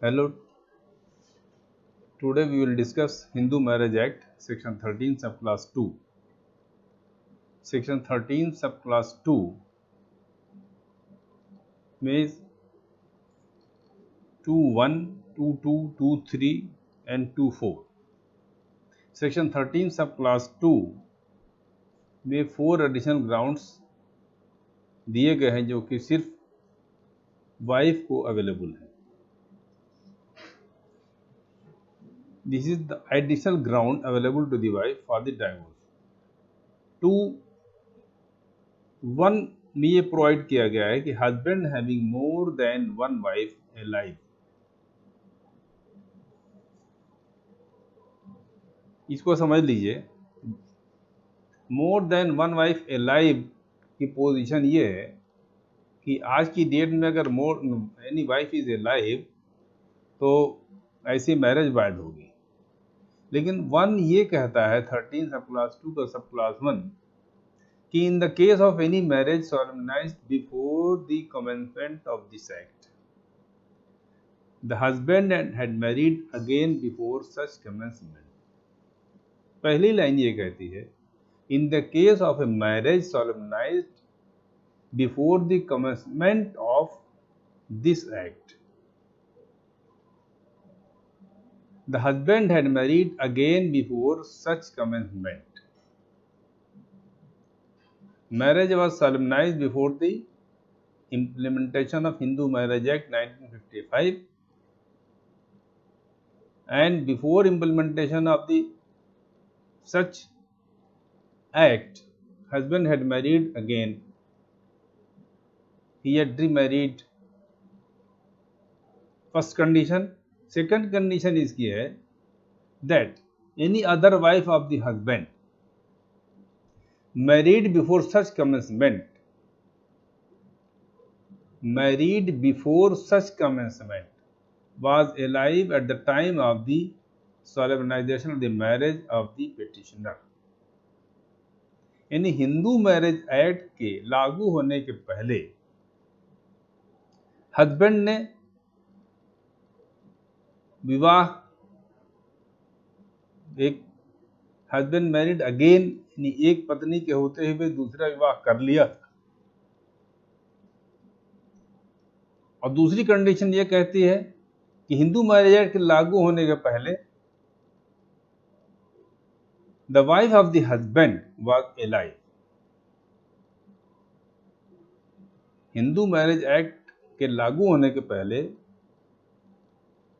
Hello, today we will discuss Hindu Marriage Act, Section 13, Subclass 2. Section 13, Subclass 2 means 2.1, 2.2, 2.3 and 2.4. Section 13, Subclass 2 में 4 additional grounds दिए गए हैं जो कि सिर्फ वाइफ को अवेलेबल है. This is the additional ground available to the wife for the divorce. 2.1 में ये प्रोवाइड किया गया है कि husband having more then one wife alive. इसको समझ लीजिए, more than one wife alive की पोजीशन ये है कि आज की डेट में अगर more any wife is alive तो ऐसी मैरिज वैध होगी. लेकिन वन ये कहता है 13 सब क्लास 2 का सब क्लास 1 कि in the case of any marriage solemnized before the commencement of this act the husband had married again before such commencement. पहली लाइन ये कहती है in the case of a marriage solemnized before the commencement of this act the husband had married again before such commencement. Marriage was solemnized before the implementation of Hindu Marriage Act 1955 and before implementation of the such act husband had married again. He had remarried. First condition. Second condition इसकी है that any other wife of the husband married before such commencement was alive at the time of the solemnization of the marriage of the petitioner. यानी Hindu marriage act के लागू होने के पहले husband ने विवाह एक हस्बैंड मैरिड अगेन यानी एक पत्नी के होते हुए दूसरा विवाह कर लिया था. और दूसरी कंडीशन ये कहती है कि हिंदू मैरिज एक्ट के लागू होने के पहले the wife of the husband was alive. Hindu marriage act के लागू होने के पहले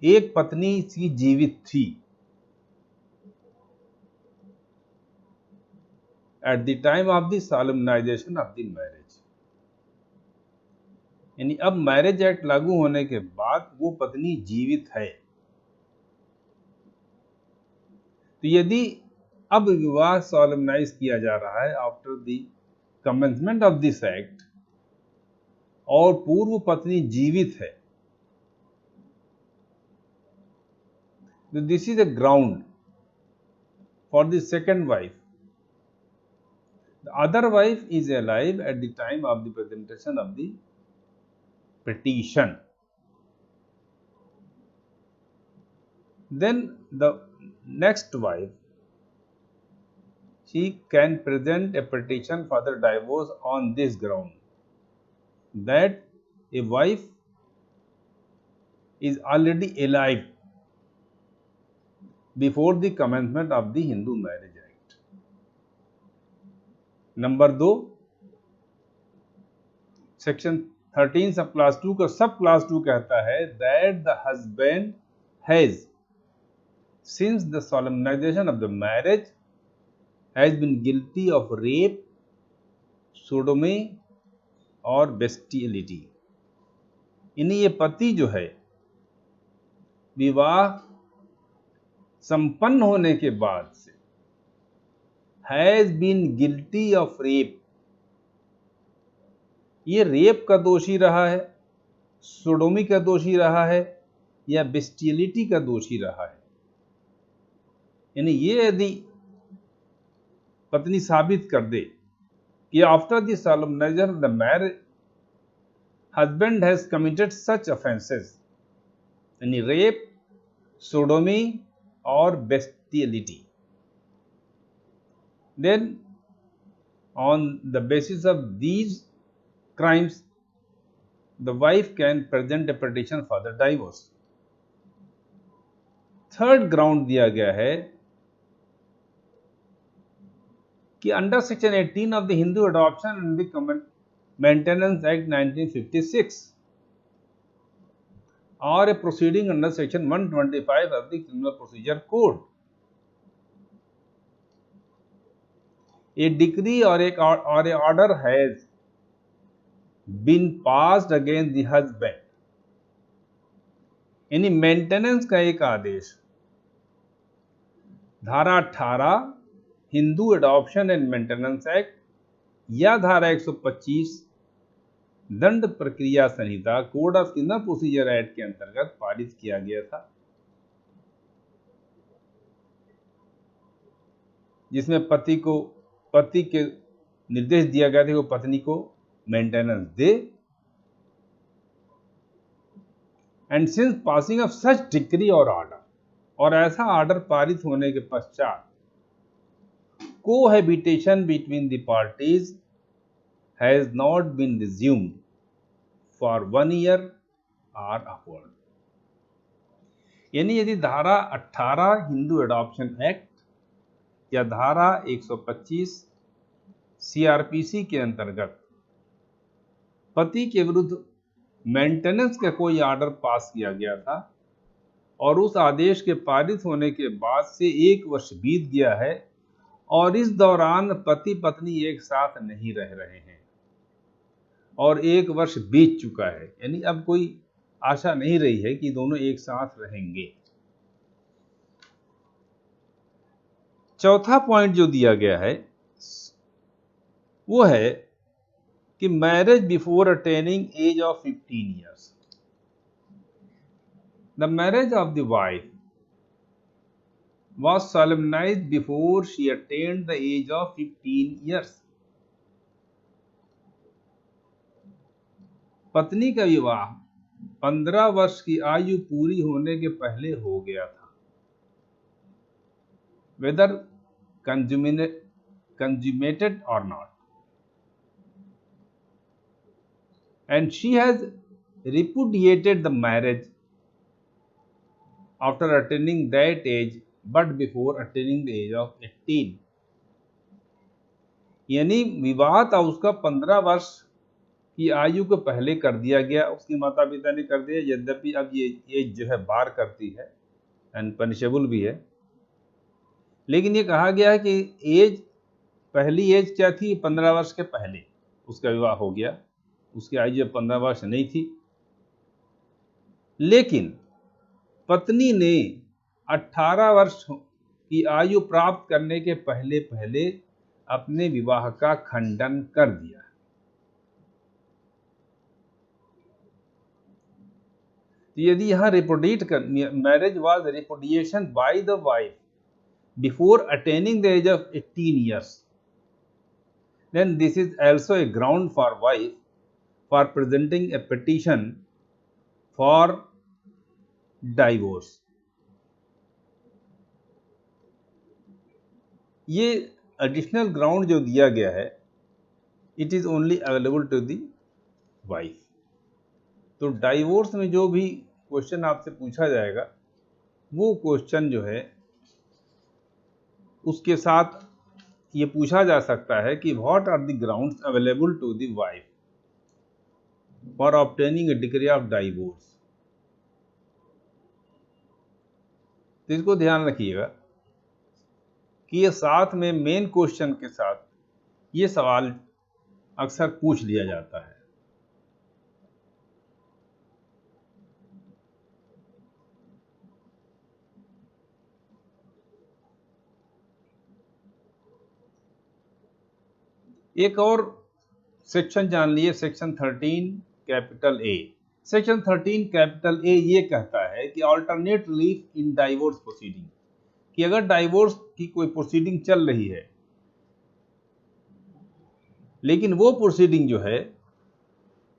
एक पत्नी की जीवित थी at the time of the solemnization of the marriage. यानी अब मैरिज एक्ट लागू होने के बाद वो पत्नी जीवित है. तो यदि अब विवाह सॉलेमनाइज किया जा रहा है after the commencement of this act और पूर्व पत्नी जीवित है, तो this is a ground for the second wife. The other wife is alive at the time of the presentation of the petition. Then the next wife, she can present a petition for the divorce on this ground that a wife is already alive before the commencement of the Hindu Marriage Act. Number 2, section 13 sub class 2 का sub class 2 कहता है that the husband has since the solemnization of the marriage has been guilty of rape, sodomy और bestiality. यानी ये पति जो है विवाह संपन्न होने के बाद से has been guilty of rape, ये रेप का दोषी रहा है, सोडोमी का दोषी रहा है या बेस्टियलिटी का दोषी रहा है. यानी ये यदि पत्नी साबित कर दे कि after the solemnization of the marriage husband has committed such offenses यानी रेप, सोडोमी और bestiality. Then on the basis of these crimes the wife can present a petition for the divorce. Third ground दिया गया है कि under section 18 of the Hindu adoption and the maintenance act 1956 और a proceeding under section 125 of the criminal procedure code, a decree or a order has been passed against the husband, यानी maintenance का एक आदेश धारा 18 Hindu adoption and maintenance act या धारा 125 दंड प्रक्रिया संहिता code of criminal procedure act के अंतर्गत पारित किया गया था, जिसमें पति के निर्देश दिया गया था कि वो पत्नी को मेंटेनेंस दे. And since passing of such decree और ऑर्डर, और ऐसा ऑर्डर पारित होने के पश्चात cohabitation between the parties has not been resumed for 1 year और अपवर्ड. यानी यदि धारा 18 हिंदू एडॉप्शन एक्ट या धारा 125 सीआरपीसी के अंतर्गत पति के विरुद्ध मेंटेनेंस का कोई ऑर्डर पास किया गया था और उस आदेश के पारित होने के बाद से 1 वर्ष बीत गया है और इस दौरान पति पत्नी एक साथ नहीं रह रहे हैं और 1 वर्ष बीत चुका है, यानी अब कोई आशा नहीं रही है कि दोनों एक साथ रहेंगे. चौथा पॉइंट जो दिया गया है वो है कि marriage before attaining age of 15 years. The marriage of the wife was solemnized before she attained the age of 15 years. पत्नी का विवाह 15 वर्ष की आयु पूरी होने के पहले हो गया था, whether consummated or not, and she has repudiated the marriage after attaining that age but before attaining the age of 18. यानी विवाह था उसका 15 वर्ष की आयु को पहले कर दिया गया, उसके माता पिता ने कर दिया, यद्यपि अब ये एज जो है बार करती है एंड पनिशेबल भी है, लेकिन ये कहा गया है कि पहली एज क्या थी, 15 वर्ष के पहले उसका विवाह हो गया, उसकी आयु 15 वर्ष नहीं थी. लेकिन पत्नी ने 18 वर्ष की आयु प्राप्त करने के पहले पहले अपने विवाह का खंडन कर दिया. यदि यहाँ marriage was repudiation by the wife before attaining the age of 18 years, then this is also a ground for wife for presenting a petition for divorce. ये एडिशनल ग्राउंड जो दिया गया है, it is only available to the wife. तो divorce में जो भी question आपसे पूछा जाएगा वो क्वेश्चन जो है उसके साथ ये पूछा जा सकता है कि what are the grounds available to the wife for obtaining a decree of divorce. तो इसको ध्यान रखिएगा कि ये साथ में मेन क्वेश्चन के साथ ये सवाल अक्सर पूछ लिया जाता है. एक और सेक्शन जान लिए, section 13 capital A. Section 13 capital A ये कहता है कि alternate relief in divorce proceeding, कि अगर डाइवोर्स की कोई प्रोसीडिंग चल रही है लेकिन वो प्रोसीडिंग जो है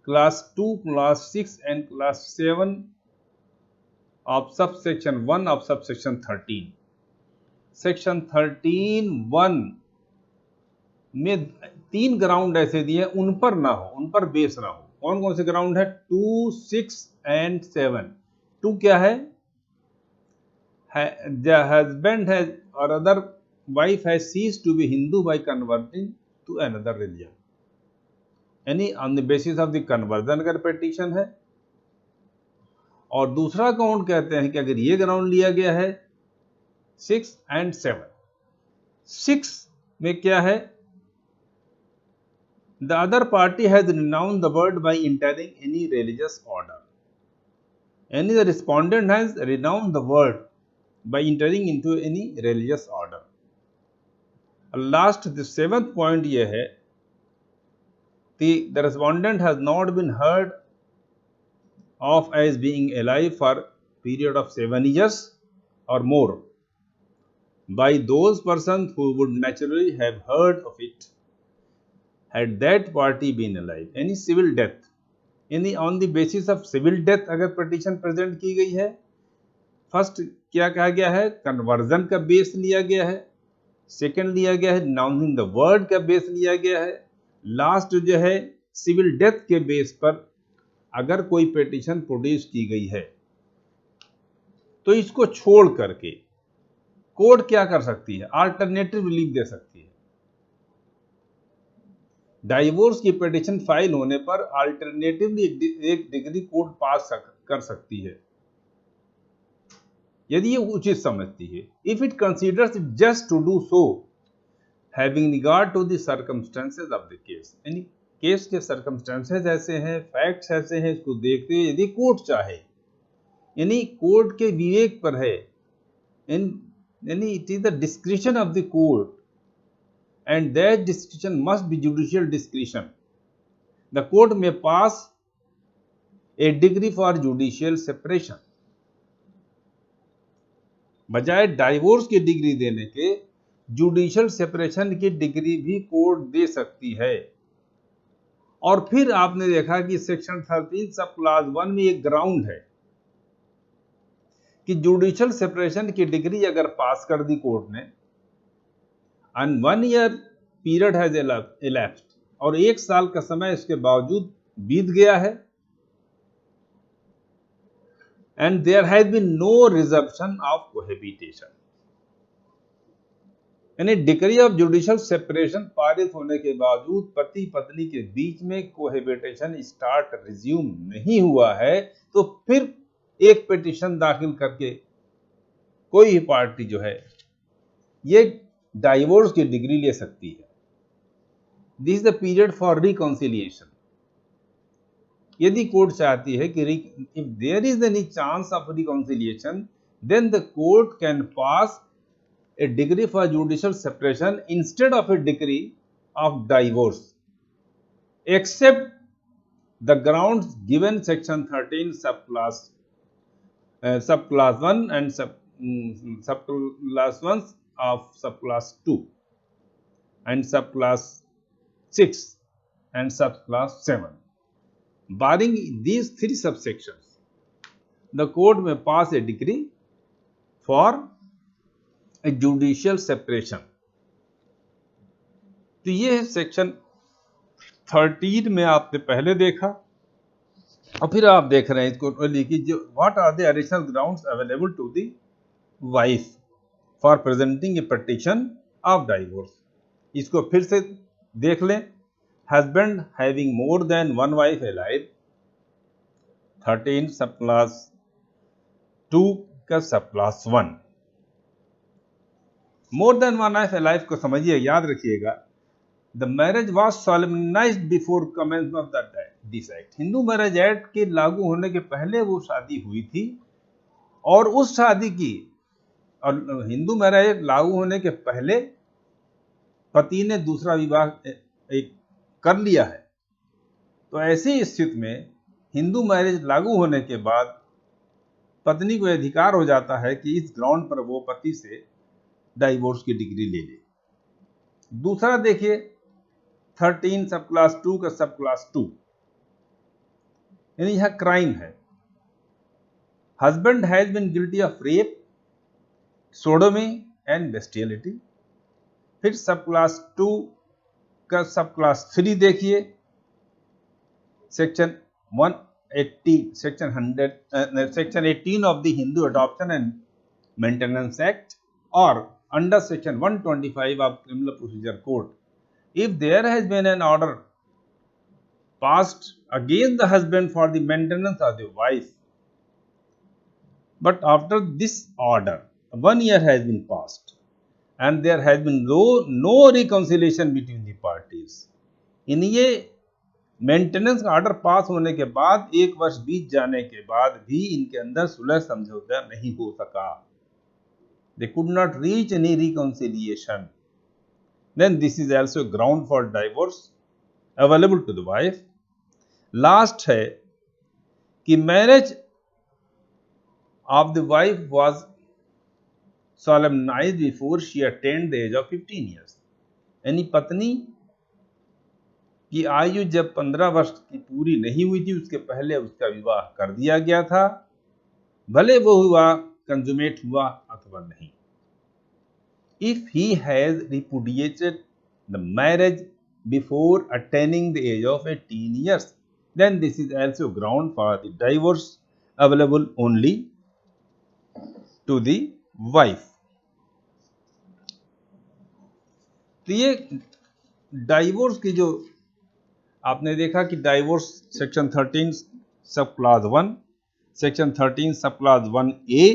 class 2, class 6 and class 7 of subsection 1 of subsection 13. Section 13(1) में 3 ग्राउंड ऐसे दिए उन पर ना हो, उन पर बेस ना हो। कौन कौन से ग्राउंड है? 2, 6 एंड 7। 2 क्या है? The husband has or other wife has ceased to be Hindu by converting to another religion, यानी on the basis of the conversion अगर पिटीशन है। और दूसरा ग्राउंड कहते हैं कि अगर ये ग्राउंड लिया गया है 6 एंड 7। 6 में क्या है? The other party has renounced the word by entering any religious order. Any the respondent has renounced the word by entering into any religious order. Last, the 7th point ये है the respondent has not been heard of as being alive for period of 7 years or more by those persons who would naturally have heard of it had that party been alive. Any civil death, यानी on the basis of civil death अगर petition present की गई है। First क्या कहा गया है? Conversion का बेस लिया गया है। सेकंड लिया गया है नाउनिंग द वर्ड का बेस लिया गया है। लास्ट जो है सिविल डेथ के बेस पर अगर कोई पिटीशन प्रोड्यूस की गई है तो इसको छोड़ करके कोर्ट क्या कर सकती है? अल्टरनेटिव रिलीफ दे सकती है। डाइवोर्स की पिटीशन फाइल होने पर अल्टरनेटिवली एक डिग्री कोर्ट पास कर सकती है यदि ये उचित समझती है। If it considers it just to do so having regard to the circumstances of the case, यानी केस के सर्कमस्टेंसेस ऐसे हैं, फैक्ट्स ऐसे हैं, इसको देखते हुए यदि कोर्ट चाहे, यानी कोर्ट के विवेक पर है, यानी it is the discretion of the court and that discretion must be judicial discretion. The court may pass a decree for judicial separation. बजाय डाइवोर्स की डिग्री देने के जुडिशियल सेपरेशन की डिग्री भी कोर्ट दे सकती है। और फिर आपने देखा कि सेक्शन 13 सब क्लास 1 में एक ग्राउंड है कि जुडिशियल सेपरेशन की डिग्री अगर पास कर दी कोर्ट ने and 1 year period has elapsed, और 1 साल का समय इसके बावजूद बीत गया है, and there has been no resumption of cohabitation, यानी डिग्री ऑफ जुडिशियल सेपरेशन पारित होने के बावजूद पति पत्नी के बीच में कोहेबिटेशन स्टार्ट रिज्यूम नहीं हुआ है, तो फिर एक पिटीशन दाखिल करके कोई भी पार्टी जो है ये डाइवोर्स की डिग्री ले सकती है। This is the period for reconciliation. यदि कोर्ट चाहती है कि if there is any chance of reconciliation then the court can pass a degree for judicial separation instead of a degree of divorce except the grounds given section 13 sub class 1 and sub class 1 of subclass 2 and subclass 6 and subclass 7. Barring these 3 subsections, the court may pass a decree for a judicial separation. तो ये है section 13 में आपने पहले देखा और फिर आप देख रहे हैं इसको लिखिए जो what are the additional grounds available to the wife for presenting a petition of divorce. इसको फिर से देख लें। Husband having more than 1 wife alive 13 sub class 2 का sub class 1। More than 1 wife alive को समझिए, याद रखिएगा। The marriage was solemnized before commencement of this act. Hindu marriage act के लागू होने के पहले वो शादी हुई थी और उस शादी की और हिंदू मैरिज लागू होने के पहले पति ने दूसरा विवाह कर लिया है, तो ऐसी स्थिति में हिंदू मैरिज लागू होने के बाद पत्नी को अधिकार हो जाता है कि इस ग्राउंड पर वो पति से डाइवोर्स की डिग्री ले ले। दूसरा देखिए 13 सब क्लास 2 का सब क्लास 2, यानी यह क्राइम है। husband has been guilty of rape, sodomy and bestiality। फिर सब क्लास 2 का सब क्लास 3 देखिए, section 180 section 18 of the Hindu Adoption and Maintenance Act or under section 125 of Criminal Procedure Code, if there has been an order passed against the husband for the maintenance of the wife, but after this order 1 year has been passed and there has been no reconciliation between the parties, इन ये maintenance का order pass होने के बाद 1 वर्ष बीत जाने के बाद भी इनके अंदर सुलह समझौता नहीं हो सका, they could not reach any reconciliation, then this is also ground for divorce available to the wife। Last है कि marriage of the wife was solemnized before she attained the age of 15 years, यानी पत्नी की आयु जब 15 वर्ष की पूरी नहीं हुई थी उसके पहले उसका विवाह कर दिया गया था, भले वो विवाह कंजुमेट हुआ अथवा नहीं। If he has repudiated the marriage before attaining the age of 18 years, then this is also ground for the divorce available only to the wife। तो ये डाइवोर्स की जो आपने देखा कि divorce section 13 sub class 1, section 13 sub class 1A,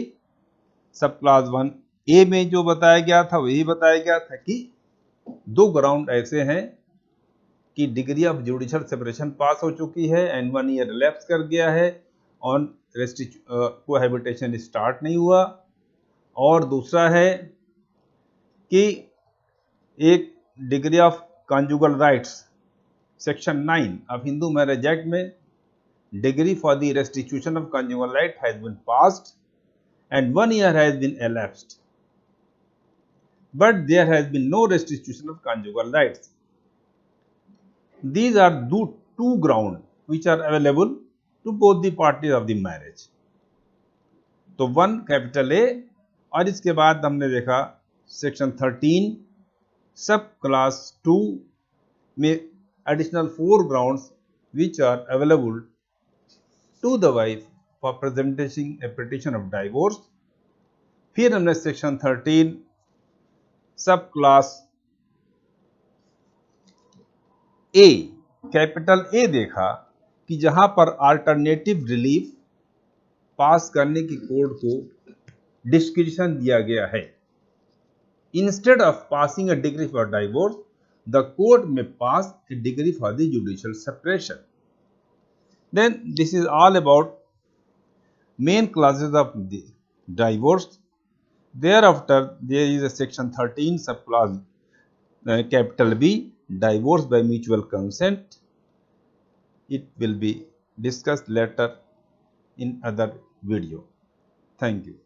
सब class 1A में जो बताया गया था वही बताया गया था कि 2 ग्राउंड ऐसे हैं कि डिग्री ऑफ जुडिशियल सेपरेशन पास हो चुकी है एंड 1 ईयर रिलैप्स कर गया है, ऑन कोहैबिटेशन स्टार्ट नहीं हुआ, और दूसरा है कि एक degree of conjugal rights section 9 of Hindu Marriage Act में degree for the restitution of conjugal right has been passed and 1 year has been elapsed, but there has been no restitution of conjugal rights। These are two grounds which are available to both the parties of the marriage। तो 1 capital A, और इसके बाद हमने देखा section 13 sub class 2 में additional 4 grounds which are available to the wife for presenting a petition of divorce। फिर हमने section 13 sub class A capital A देखा कि जहां पर अल्टरनेटिव रिलीफ पास करने की कोर्ट को डिस्क्रिप्शन दिया गया है, instead of passing a degree for divorce the court may pass a degree for the judicial separation। Then this is all about main clauses of the divorce। Thereafter there is a section 13 subclause capital B, divorce by mutual consent। It will be discussed later in other video। Thank you।